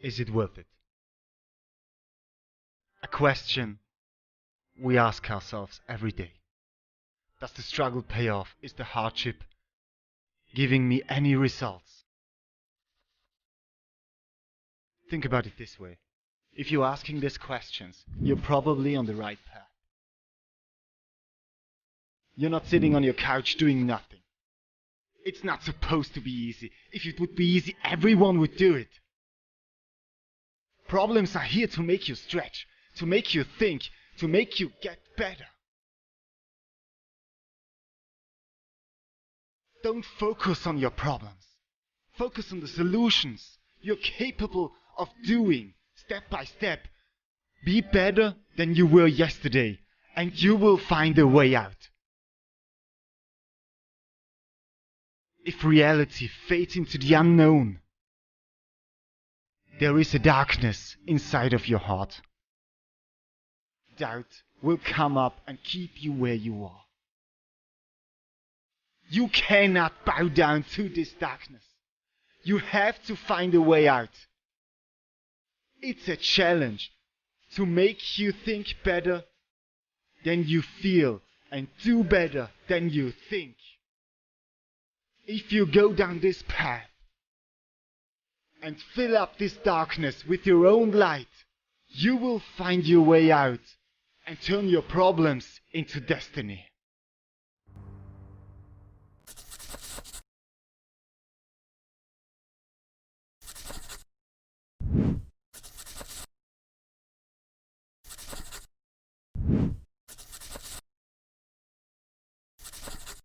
Is it worth it? A question we ask ourselves every day. Does the struggle pay off? Is the hardship giving me any results? Think about it this way. If you're asking these questions, you're probably on the right path. You're not sitting on your couch doing nothing. It's not supposed to be easy. If it would be easy, everyone would do it. Problems are here to make you stretch, to make you think, to make you get better. Don't focus on your problems. Focus on the solutions you're capable of doing step by step. Be better than you were yesterday, and you will find a way out. If reality fades into the unknown, there is a darkness inside of your heart. Doubt will come up and keep you where you are. You cannot bow down to this darkness. You have to find a way out. It's a challenge to make you think better than you feel and do better than you think. If you go down this path and fill up this darkness with your own light, you will find your way out and turn your problems into destiny.